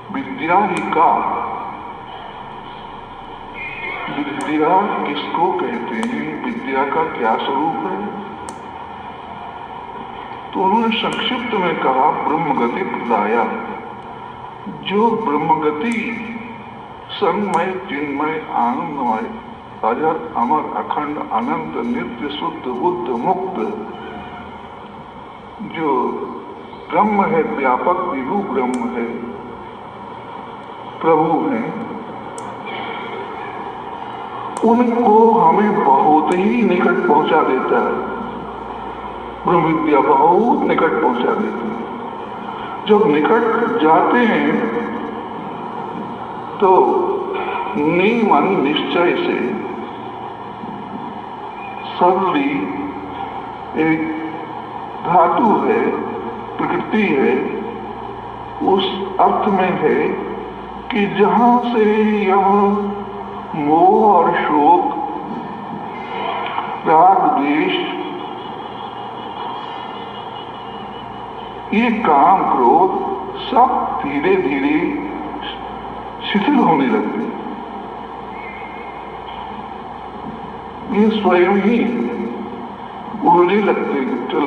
विद्या ही का, विद्या किसको कहते हैं, विद्या का क्या स्वरूप है? तो उन्होंने संक्षिप्त में कहा ब्रह्मगति प्रदाया। जो ब्रह्मगति सन्मय चिन्मय आनंदमय अजर अमर अखंड अनंत नित्य शुद्ध बुद्ध मुक्त जो ब्रह्म है, व्यापक विभु ब्रह्म है, प्रभु है, उनको हमें बहुत ही निकट पहुंचा देता है। ब्रह्म विद्या बहुत निकट पहुंचा देती है। जब निकट जाते हैं तो नियमन निश्चय से सरली एक धातु है, प्रकृति है, उस अर्थ में है कि जहां से यह मोह और शोक, राग द्वेष, ये काम क्रोध सब धीरे धीरे शिथिल होने लगते, ये स्वयं ही उड़ने लगते, चल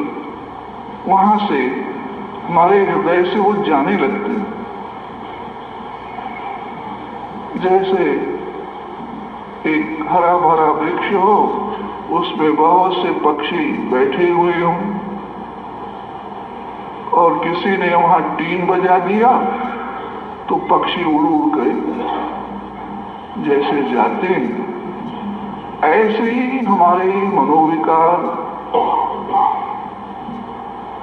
वहां से हमारे हृदय से वो जाने लगते। जैसे एक हरा भरा वृक्ष हो, उसमें बहुत से पक्षी बैठे हुए हों और किसी ने वहां टीन बजा दिया तो पक्षी उड़ उड़ गए, जैसे जाते हैं ऐसे ही हमारे मनोविकार।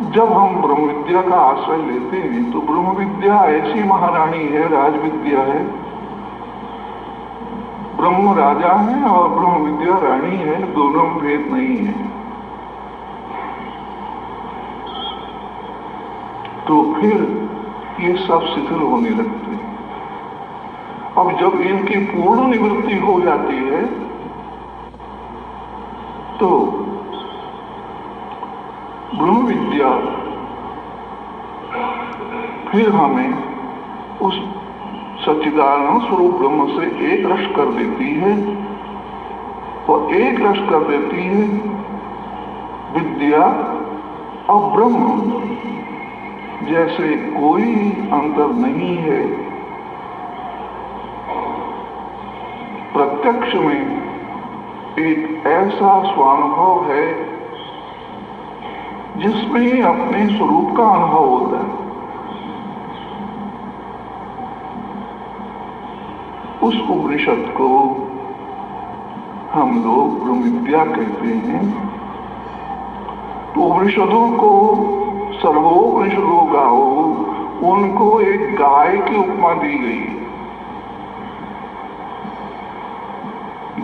जब हम ब्रह्म विद्या का आश्रय लेते हैं तो ब्रह्म विद्या ऐसी महारानी है, राज विद्या है। ब्रह्म राजा है और ब्रह्म विद्या रानी है, दोनों में भेद नहीं है। तो फिर ये सब शिथिल होने लगते हैं। अब जब इनकी पूर्ण निवृत्ति हो जाती है तो ब्रह्म विद्या फिर हमें उस सच्चिदानंद स्वरूप ब्रह्म से एक रस कर देती है, और एक रस कर देती है विद्या और ब्रह्म, जैसे कोई अंतर नहीं है। प्रत्यक्ष में एक ऐसा स्वानुभव है जिसमें अपने स्वरूप का अनुभव होता है। उस उपनिषद को हम लोग ब्रह्म विद्या कहते हैं। तो उपनिषदों को सर्वोपनिषदों गाओ, उनको एक गाय की उपमा दी गई।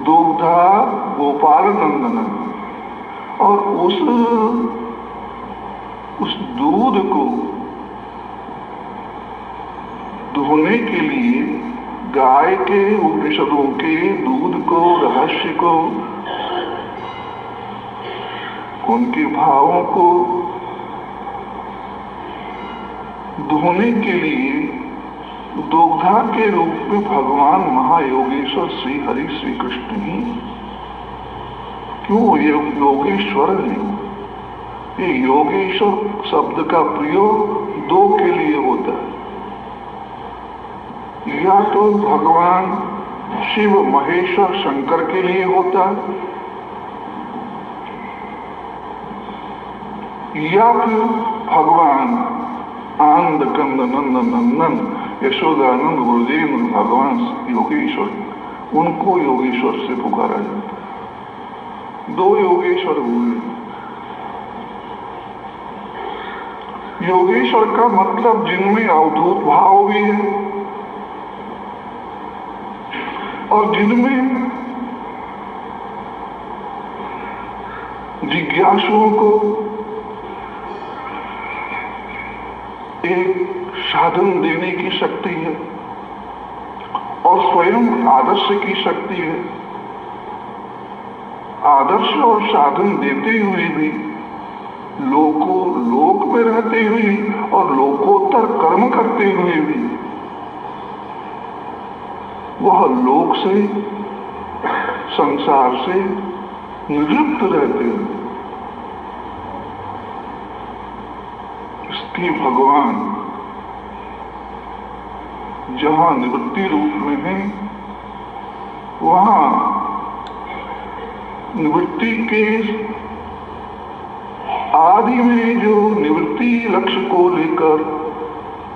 दुग्धा गोपाल नंदन, और उस दूध को धोने के लिए गाय के, उपनिषदों के दूध को, रहस्य को, उनके भावों को धोने के लिए दुग्धा के रूप में भगवान महायोगेश्वर श्री हरि श्री कृष्ण ही। क्यों ये योगेश्वर है? ये योगेश्वर शब्द का प्रयोग दो के लिए होता है। या तो भगवान शिव महेश्वर शंकर के लिए होता है, या फिर भगवान आनंद कंद नंद नंदन यशोदानंद गुरुदेव भगवान योगेश्वर, उनको योगेश्वर से पुकारा जाता है। दो योगेश्वर हुए। योगेश्वर का मतलब जिनमें अवधूत भाव भी है और जिनमें जिज्ञासुओं को एक साधन देने की शक्ति है और स्वयं आदर्श की शक्ति है। आदर्श और साधन देते हुए भी, लोक में रहते हुए और लोकोत्तर कर्म करते हुए भी वह लोक से, संसार से निवृत्त रहते हैं। इसलिए भगवान जहां निवृत्ति रूप में है, वहां निवृत्ति के आदि में जो निवृत्ति लक्ष्य को लेकर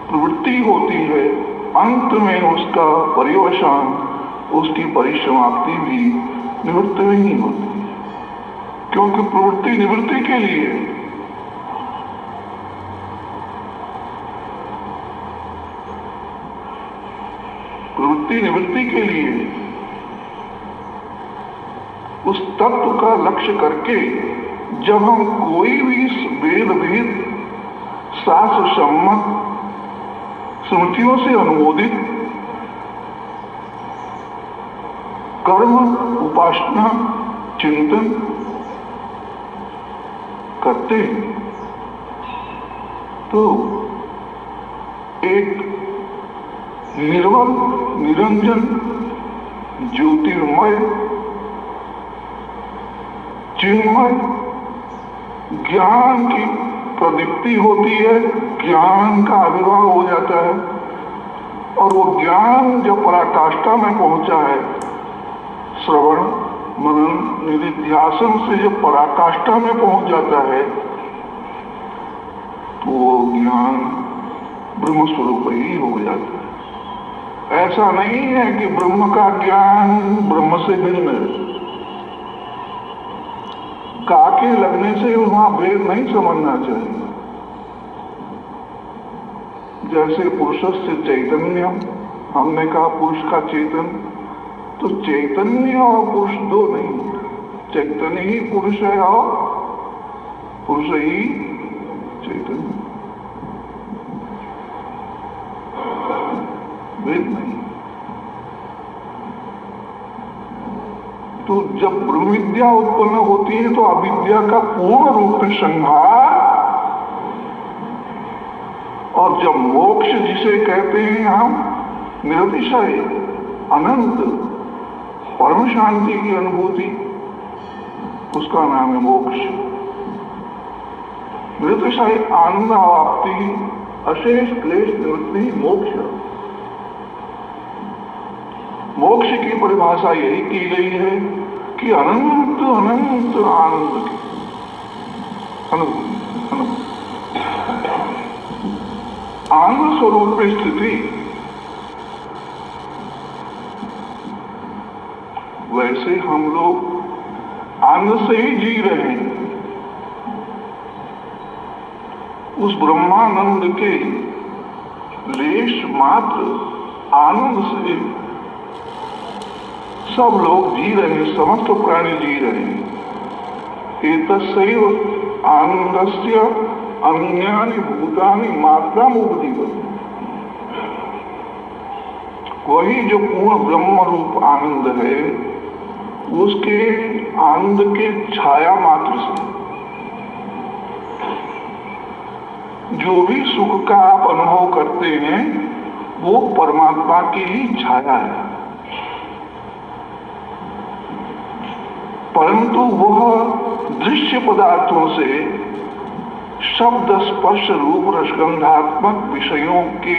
प्रवृत्ति होती है, अंत में उसका पर्यवसान, उसकी परिसमाप्ति भी निवृत्ति में ही होती है, क्योंकि प्रवृत्ति निवृत्ति के लिए है। प्रवृत्ति निवृत्ति के लिए उस तत्व का लक्ष्य करके जब हम कोई भी वेद भेद शास्त्र सम्मत स्मृतियों से अनुमोदित कर्म, उपासना, चिंतन करते तो एक निर्मल, निरंजन, ज्योतिर्मय, चिन्मय ज्ञान की प्रदीप्ति होती है, ज्ञान का आविर्भाव हो जाता है। और वो ज्ञान जब पराकाष्ठा में पहुंचा है, श्रवण मनन निधिध्यासन से जब पराकाष्ठा में पहुंच जाता है, तो वो ज्ञान ब्रह्म स्वरूप ही हो जाता है। ऐसा नहीं है कि ब्रह्म का ज्ञान ब्रह्म से भिन्न है। काके लगने से वहां भेद नहीं समझना चाहिए। जैसे पुरुष से चैतन्य, हमने कहा पुरुष का चेतन, तो चैतन्य और पुरुष दो नहीं, चैतन्य ही पुरुष है और पुरुष ही चैतन्य, भेद नहीं। तो जब ब्रह्म विद्या उत्पन्न होती है तो अविद्या का पूर्ण रूप में संहार, और जब मोक्ष जिसे कहते हैं हम निरतिशय अनंत परम शांति की अनुभूति, उसका नाम है मोक्ष। निरतिशय आनंद अवाप्ति, अशेष क्लेश निवृत्ति मोक्ष। मोक्ष की परिभाषा यही की गई है कि अनंत अनंत आनंद की आनंद स्वरूप में स्थिति। वैसे हम लोग आनंद से ही जी रहे हैं। उस ब्रह्मानंद के लेश मात्र आनंद से सब लोग जी रहे हैं, समस्त प्राणी जी रहे हैं। एतस्यैव आनंदस्य अन्यानि भूतानि मात्रामुपजीवन्ति। वही जो पूर्ण ब्रह्म रूप आनंद है, उसके आनंद के छाया मात्र से जो भी सुख का आप अनुभव करते हैं, वो परमात्मा की ही छाया है। परंतु वह दृश्य पदार्थों से शब्द स्पर्श रूप रसगंधात्मक विषयों के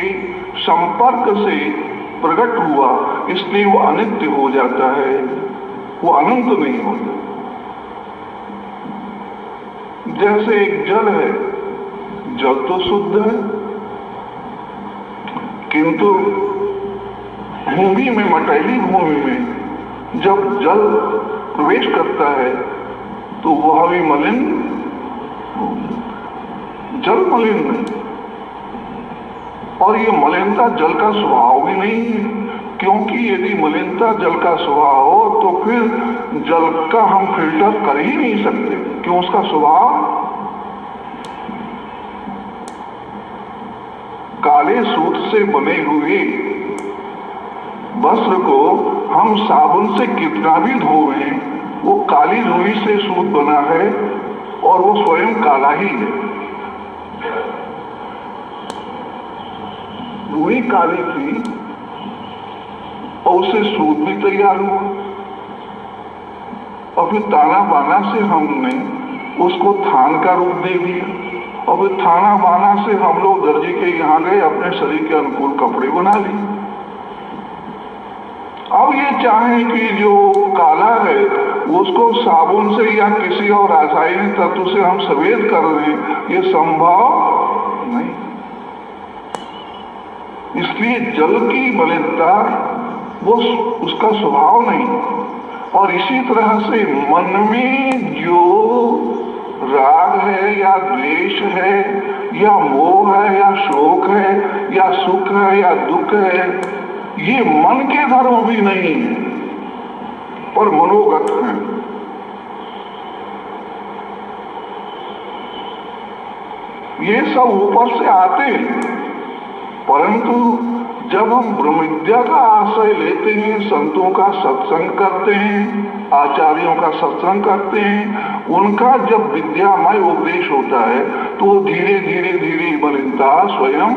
संपर्क से प्रकट हुआ, इसलिए वो अनित्य हो जाता है, वो अनंत नहीं होता। जैसे एक जल है, जल तो शुद्ध है, किंतु भूमि में, मटैली भूमि में जब जल प्रवेश करता है तो वह भी मलिन, जल मलिन नहीं। और ये मलिनता जल का स्वभाव भी नहीं है, क्योंकि यदि मलिनता जल का स्वभाव हो तो फिर जल का हम फिल्टर कर ही नहीं सकते, क्यों? उसका स्वभाव। काले सूत से बने हुए वस्त्र को हम साबुन से कितना भी धोएं, वो काली रुई से सूत बना है और वो स्वयं काला ही है। रुई काली थी और उससे सूद भी तैयार हुआ, और फिर ताना बाना से हमने उसको थान का रूप दे दिया, और फिर थाना बाना से हम लोग दर्जी के यहाँ गए, अपने शरीर के अनुकूल कपड़े बना लिए। अब ये चाहें कि जो काला है उसको साबुन से या किसी और रासायनिक तत्व से हम सफेद कर दें, ये संभव नहीं। इसलिए जल की मलिनता वो उसका स्वभाव नहीं। और इसी तरह से मन में जो राग है या द्वेष है या मोह है या शोक है या सुख है या दुख है, ये मन के धर्म भी नहीं है पर मनोगत हैं। ये सब ऊपर से आते हैं, परंतु जब हम ब्रह्म विद्या का आश्रय लेते हैं, संतों का सत्संग करते हैं, आचार्यों का सत्संग करते हैं, उनका जब विद्यामय उपदेश होता है तो धीरे धीरे धीरे मलिनता स्वयं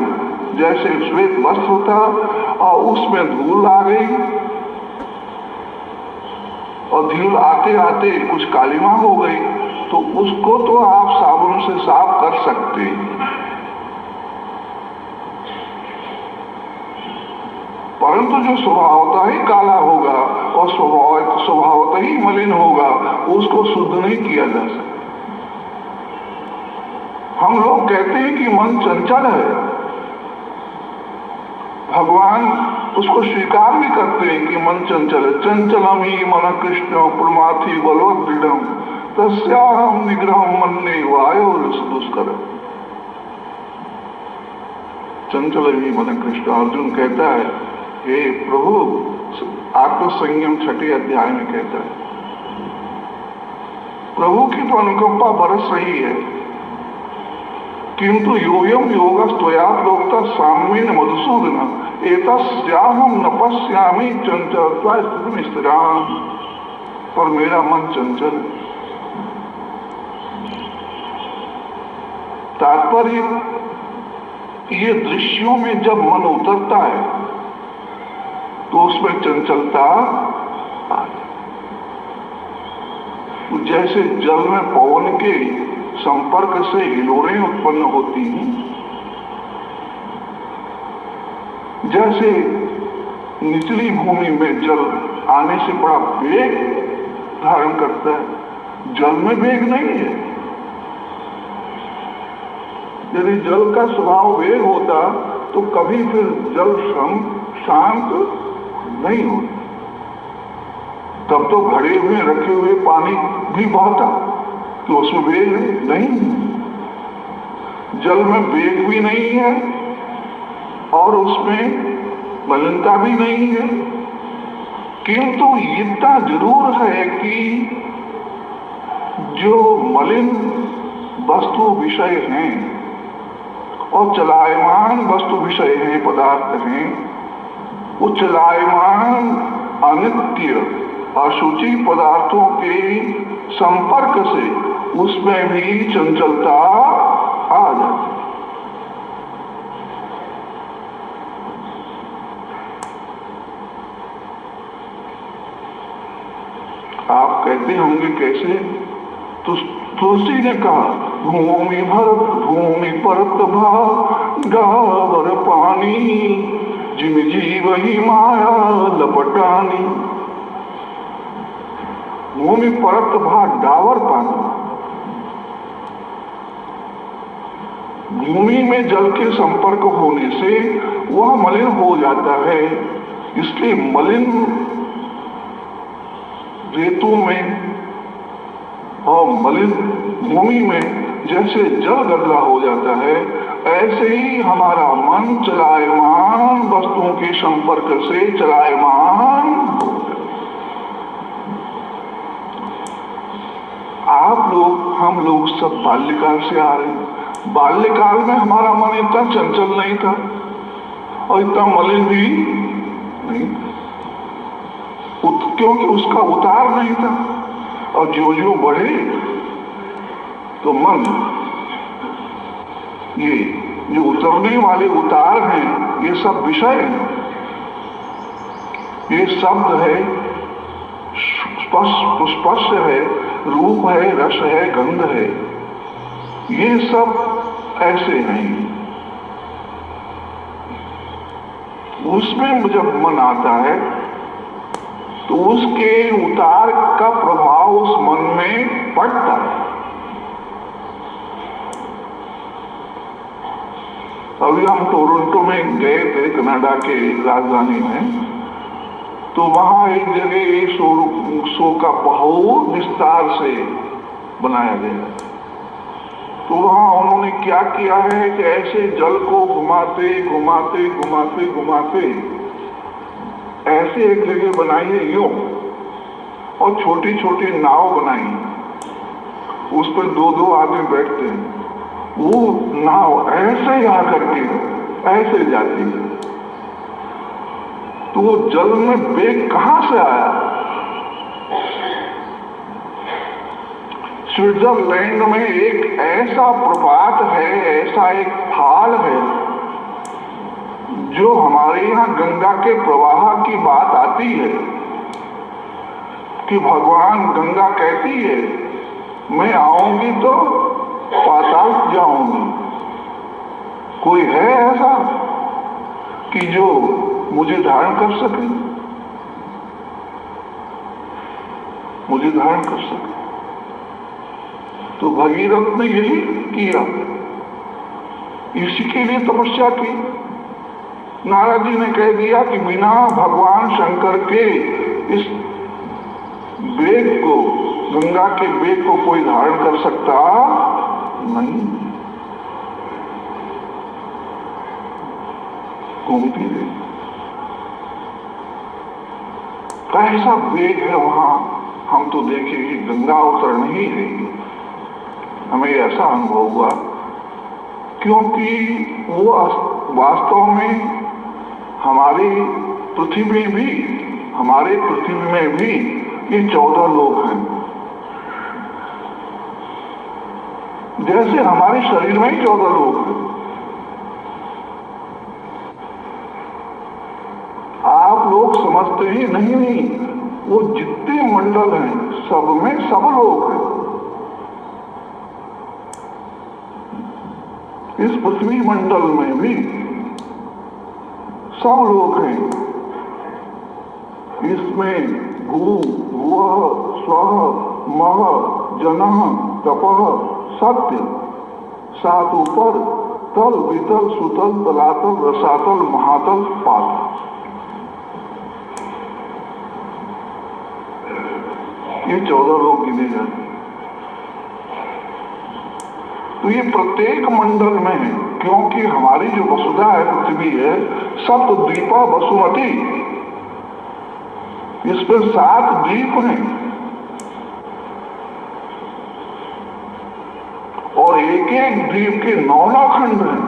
जैसे श्वेत वस्त्र था और उसमें धूल आ गई, और धूल आते आते कुछ कालिमा हो गई, तो उसको तो आप साबुन से साफ कर सकते हैं, परंतु जो स्वभावतः ही काला होगा और स्वभावतः ही मलिन होगा, उसको शुद्ध नहीं किया जा सकता। हम लोग कहते हैं कि मन चंचल है, भगवान उसको स्वीकार भी करते हैं कि मन चंचल है। चंचलम ही मन कृष्ण प्रमाथि बलवत दृढ़म तस्याहम निग्रहम मन्ये वायो दुष्कर। चंचल ही मन कृष्ण, अर्जुन कहता है हे प्रभु, आत्मसंयम 6 अध्याय में कहता है, प्रभु की तो अनुकंपा बरस रही है, किंतु योयम योगस्त्वया प्रोक्ता साम्येन मधुसूदन एतस्याहं न पश्यामि चंचलत्वा स्थितिं स्थिराम्। पर मेरा मन चंचल। तात्पर्य ये दृश्यों में जब मन उतरता है तो उसमें चंचलता आ जाती। जैसे जल में पवन के संपर्क से हिलोरें उत्पन्न होती हैं, जैसे निचली भूमि में जल आने से बड़ा वेग धारण करता है, जल में वेग नहीं है। यदि जल का स्वभाव वेग होता तो कभी फिर जल शांत नहीं होता, तब तो घड़े हुए रखे हुए पानी भी बहता, तो उसमें वेग नहीं है। जल में वेग भी नहीं है और उसमें मलिनता भी नहीं है, किंतु इतना जरूर है कि जो मलिन वस्तु विषय हैं और चलायमान वस्तु विषय हैं, पदार्थ हैं, वो चलायमान अनित्य अशुचि पदार्थों के संपर्क से उसमें भी चंचलता आ जाती। आप कहते होंगे कैसे? तो तुलसी ने कहा, भूमि परत भाग गावर पानी जिम जीव ही माया लपटानी। भूमि परत भाग डावर पानी, भूमि में जल के संपर्क होने से वह मलिन हो जाता है। इसलिए मलिन रेतु में और मलिन भूमि में जैसे जल गदला हो जाता है, ऐसे ही हमारा मन चलायमान वस्तुओं के संपर्क से चलायमान हो जाता है। आप लोग, हम लोग सब बाल्यकाल से आ रहे हैं। बाल्यकाल में हमारा मन इतना चंचल नहीं था और इतना मलिन भी नहीं, क्योंकि उसका उतार नहीं था। और जो बढ़े तो मन, ये जो उतरने वाले उतार हैं, ये सब विषय हैं। ये शब्द है, स्पर्श है, रूप है, रस है, गंध है, ये सब ऐसे नहीं। उसमें जब मन आता है तो उसके उतार का प्रभाव उस मन में पड़ता है। अभी हम टोरंटो में गए थे, कनाडा के राजधानी में, तो वहां एक जगह शो का बहुत विस्तार से बनाया गया। तो वहां उन्होंने क्या किया है कि ऐसे जल को घुमाते घुमाते घुमाते घुमाते ऐसे एक जगह बनाई है यूं, और छोटी छोटी नाव बनाई, उस पर दो दो आदमी बैठते हैं। वो नाव ऐसे ही आकर के ऐसे जाती है, तो वो जल में वेग कहां से आया? स्विट्जरलैंड में एक ऐसा प्रपात है, ऐसा एक फाल है, जो हमारे यहाँ गंगा के प्रवाह की बात आती है कि भगवान गंगा कहती है मैं आऊंगी तो पाताल जाऊंगी। कोई है ऐसा कि जो मुझे धारण कर सके, मुझे धारण कर सके? तो भगीरथ ने यही किया, इसी के लिए तपस्या की। नारद जी ने कह दिया कि बिना भगवान शंकर के इस वेग को, गंगा के वेग को कोई धारण कर सकता नहीं। घूमती रही, कैसा वेग है वहां, हम तो देखेंगे गंगा अवतरण ही है। हमें ऐसा अनुभव हुआ, क्योंकि वो वास्तव में हमारी पृथ्वी में भी ये 14 लोग हैं। जैसे हमारे शरीर में ही 14 लोग हैं। आप लोग समझते ही नहीं, वो जितने मंडल हैं सब में सब लोग हैं। इस पृथ्वी मंडल में भी सब लोग हैं। इसमें भू भुवः स्वः मः जनः तपः सत्य, सात ऊपर, तल वितल सुतल तलातल रसातल महातल पातल। ये 14 लोग गिने जाते। तो ये प्रत्येक मंडल में है, क्योंकि हमारी जो वसुधा है, पृथ्वी है, सप्तद्वीपा वसुमती, इस पर 7 द्वीप हैं और एक एक द्वीप के 9 खंड हैं।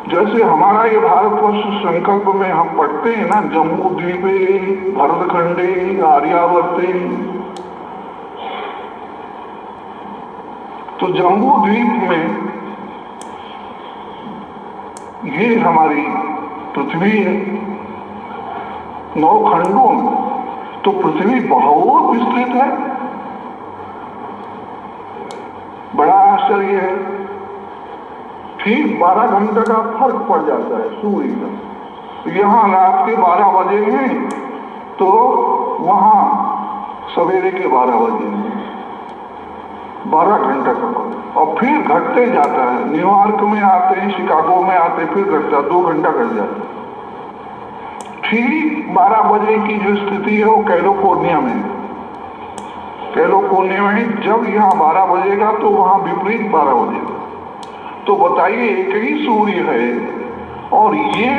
जैसे हमारा ये भारतवर्ष संकल्प में हम पढ़ते हैं ना, जम्मू द्वीपे भरतखंडे आर्यावर्ते, तो जम्बू द्वीप में ये हमारी पृथ्वी है 9 खंडों में। तो पृथ्वी बहुत विस्तृत है, बड़ा आश्चर्य है। ठीक 12 घंटे का फर्क पड़ जाता है सूर्य का। यहाँ रात के 12 बजे हैं तो वहां सवेरे के 12 बजे हैं, 12 घंटे का फर्क। और फिर घटते जाता है, न्यूयॉर्क में आते हैं, शिकागो में आते हैं, फिर घटता 2 घंटा घट जाता है। ठीक 12 बजे की जो स्थिति है वो कैलिफोर्निया में, कैलिफोर्निया में जब यहाँ 12 बजेगा तो वहां विपरीत 12 बजेगा। तो बताइए, एक ही सूर्य है और ये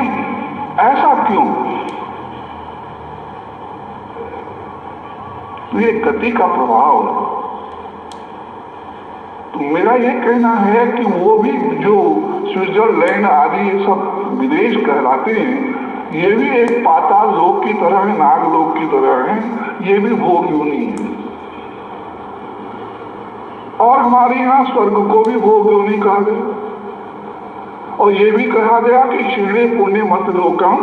ऐसा क्यों? तो ये गति का प्रभाव है। तो मेरा ये कहना है कि वो भी जो स्विट्जरलैंड आदि ये सब विदेश कहलाते हैं, ये भी एक पाताल लोक की तरह है, नाग लोक की तरह है, ये भी भोग योनि है। और हमारे यहाँ स्वर्ग को भी भोग योनि कहा गया। और ये भी कहा गया कि क्षीणे पुण्य मत लोकम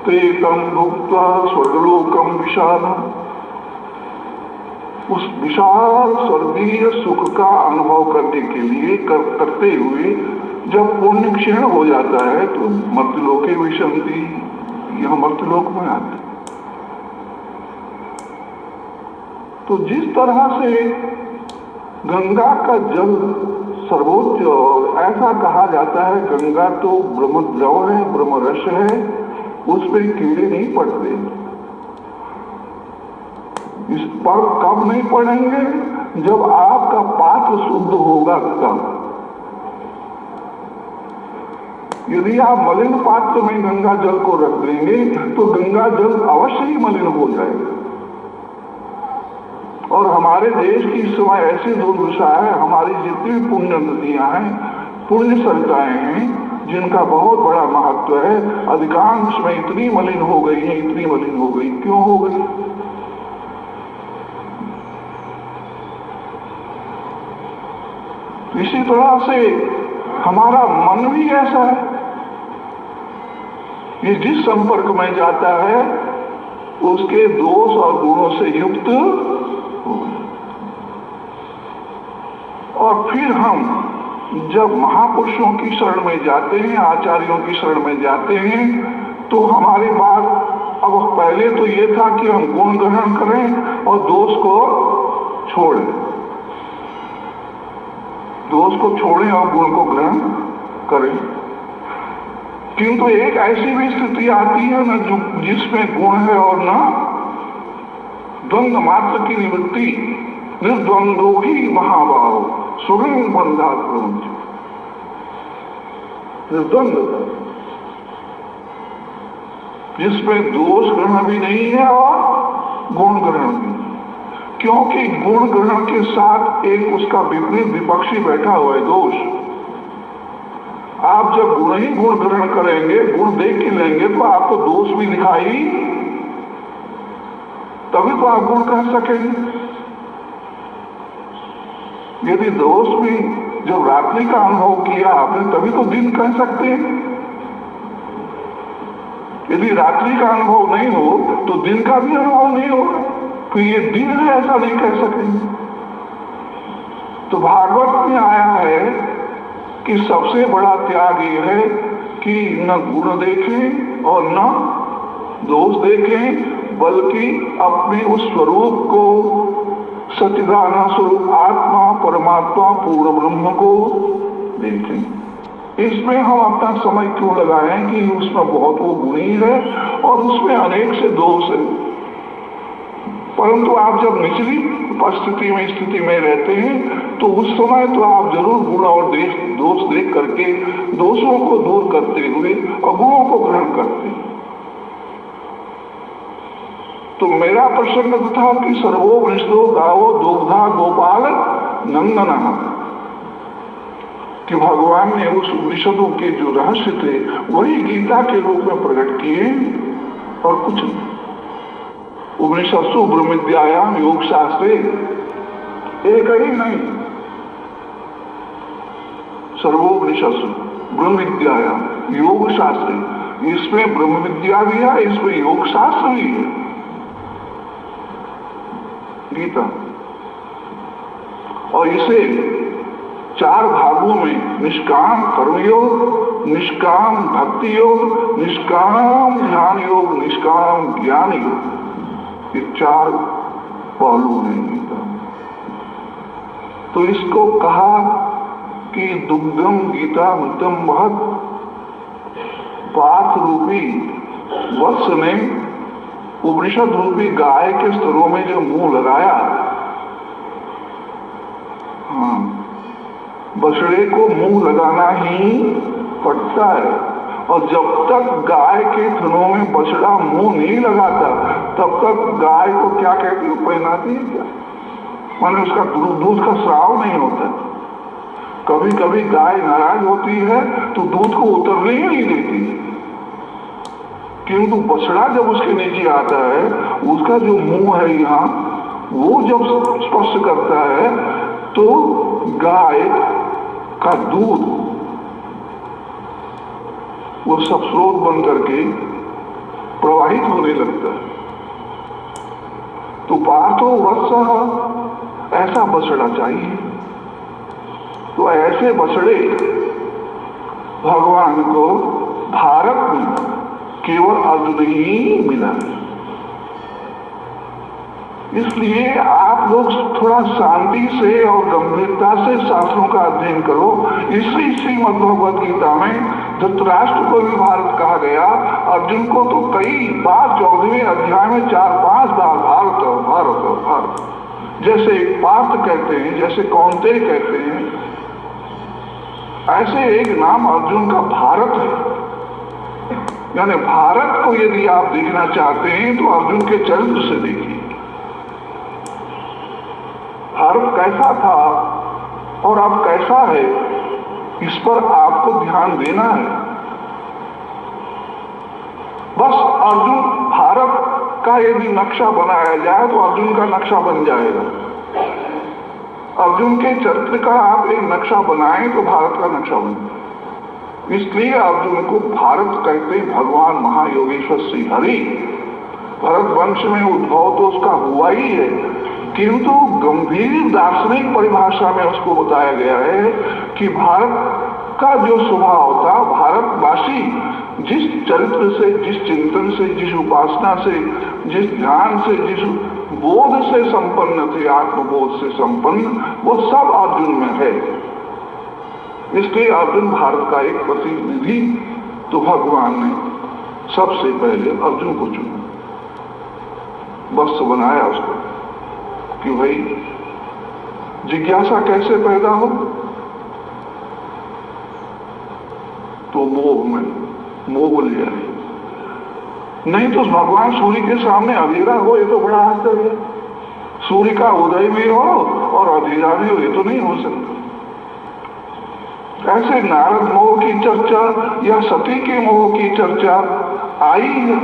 ते तम भुक्त्वा स्वर्गलोकम विशालम। उस विशाल स्वर्गीय सुख का अनुभव करने के लिए करते हुए जब पुण्य क्षीण हो जाता है तो मर्त्यलोके विशंति, यह मर्त्यलोक में आते। तो जिस तरह से गंगा का जल सर्वोच्च, और ऐसा कहा जाता है गंगा तो ब्रह्म द्रव है, ब्रह्म रस है, उस पर कीड़े नहीं पड़ते। इस पर कब नहीं पड़ेंगे? जब आपका पात्र शुद्ध होगा तब। यदि आप मलिन पात्र में गंगा जल को रख देंगे तो गंगा जल अवश्य ही मलिन हो जाएगा। और हमारे देश की इस समय ऐसी दुर्दशा है, हमारी जितनी पुण्य नदियां हैं, पुण्य सरिताएं हैं, जिनका बहुत बड़ा महत्व है, अधिकांश में इतनी मलिन हो गई है, इतनी मलिन हो गई। क्यों हो गई? इसी तरह से हमारा मन भी ऐसा है, ये जिस संपर्क में जाता है उसके दोष और गुणों से युक्त हो। और फिर हम जब महापुरुषों की शरण में जाते हैं, आचार्यों की शरण में जाते हैं, तो हमारे पास अब पहले तो ये था कि हम गुण ग्रहण करें और दोष को छोड़ें, दोष को छोड़ें और गुण को ग्रहण करें। किंतु एक ऐसी भी स्थिति आती है न जिसमें गुण है और न द्वंद्व मात्र की निवृत्ति। निर्द्वंद्व ही महाभाव सुगम बंधा प्रमुख। निर्द्वंद्व जिसमें दोष ग्रहण भी नहीं है और गुण ग्रहण भी, क्योंकि गुण ग्रहण के साथ एक उसका विपरीत विपक्षी बैठा हुआ है, दोष। आप जब गुण ही गुण ग्रहण करेंगे, गुण देख के लेंगे, तो आपको दोष भी दिखाई, तभी तो आप गुण कह सकेंगे। यदि दोष भी जब रात्रि का अनुभव किया आपने, तभी तो दिन कह सकते हैं। यदि रात्रि का अनुभव नहीं हो तो दिन का भी अनुभव नहीं होगा, तो ये दिन है ऐसा नहीं कह सकेंगे। तो भागवत में आया है कि सबसे बड़ा त्याग ये है कि न गुण देखें और न दोष देखें, बल्कि अपने उस स्वरूप को, सच्चिदानंद स्वरूप आत्मा परमात्मा पूर्ण ब्रह्म को देखें। इसमें हम अपना समय क्यों लगाएं कि उसमें बहुत वो गुणी है और उसमें अनेक से दोष है। परंतु आप जब निचली स्थिति में रहते हैं तो उस समय तो आप जरूर गुण और दोष देख करके दोषों को दूर करते हुए और गुणों को ग्रहण करते हैं। तो मेरा प्रसंग था कि सर्वो वृषदो गावो दुग्धा गोपाल नंदन, कि भगवान ने उस उपनिषदों के जो रहस्य थे वही गीता के रूप में प्रकट किए और कुछ नहीं। उपनिषदसु ब्रह्म विद्यायाम योग शास्त्रे, एक ही नहीं, सर्वोपनिषदसु ब्रह्म विद्यायाम योग शास्त्रे, इसमें ब्रह्म विद्या भी है, इसमें योग शास्त्र भी है। गीता, और इसे 4 भागों में निष्काम कर्मयोग, निष्काम भक्ति योग, निष्काम ध्यान योग, निष्काम ज्ञान योग, ये 4 पहलू हैं गीता। तो इसको कहा कि दुग्धम गीता मृतम महत, पार्थ रूपी वत्स ने उपनिषद रूपी गाय के स्तरों में जो मुंह लगाया, हाँ, बछड़े को मुंह लगाना ही पड़ता है। और जब तक गाय के थनों में बछड़ा मुंह नहीं लगाता तब तक गाय को क्या कहती है, पहनाती है क्या, माने उसका दूध का स्राव नहीं होता। कभी कभी गाय नाराज होती है तो दूध को उतरने ही नहीं देती, किंतु बछड़ा जब उसके नीचे आता है, उसका जो मुंह है यहाँ, वो जब स्पर्श करता है तो गाय का दूध वो सब स्रोत बन करके प्रवाहित होने लगता है। तो पार्थो वत्सः, ऐसा बछड़ा चाहिए। तो ऐसे बछड़े भगवान को भारत में केवल अर्जुन ही मिला। इसलिए आप लोग थोड़ा शांति से और गंभीरता से शास्त्रों का अध्ययन करो। इसी श्रीमद्भगवद गीता में धृतराष्ट्र को भी भारत कहा गया, अर्जुन को तो कई बार 14वें अध्याय में 4-5 बार भारत भारत भारत, जैसे पार्थ कहते हैं, जैसे कौन्तेय कहते हैं, ऐसे एक नाम अर्जुन का भारत है। यानी भारत को यदि आप देखना चाहते हैं तो अर्जुन के चरित्र से देखिए, भारत कैसा था और अब कैसा है, इस पर आपको ध्यान देना है। बस अर्जुन भारत का यदि नक्शा बनाया जाए तो अर्जुन का नक्शा बन जाएगा। अर्जुन के चरित्र का आप एक नक्शा बनाएं तो भारत का नक्शा बन जाए। इसलिए अर्जुन को भारत कहते भगवान महायोगेश्वर श्री हरि। भरत वंश में उद्भव तो उसका हुआ ही है, किंतु गंभीर दार्शनिक परिभाषा में उसको बताया गया है कि भारत का जो स्वभाव था, भारतवासी जिस चरित्र से, जिस चिंतन से, जिस उपासना से, जिस ध्यान से, जिस बोध से संपन्न थे, आत्मबोध से संपन्न, वो सब अर्जुन में है। इसलिए अर्जुन भारत का एक प्रतिनिधि। तो भगवान ने सबसे पहले अर्जुन को चुना, वत्स बनाया उसको कि भाई जिज्ञासा कैसे पैदा हो, तो मोह लिया। नहीं तो भगवान सूर्य के सामने अंधेरा हो, ये तो बड़ा आश्चर्य है। सूर्य का उदय भी हो और अंधेरा भी हो, ये तो नहीं हो सकता। ऐसे नारद मोह की चर्चा या सती के मोह की चर्चा आई है।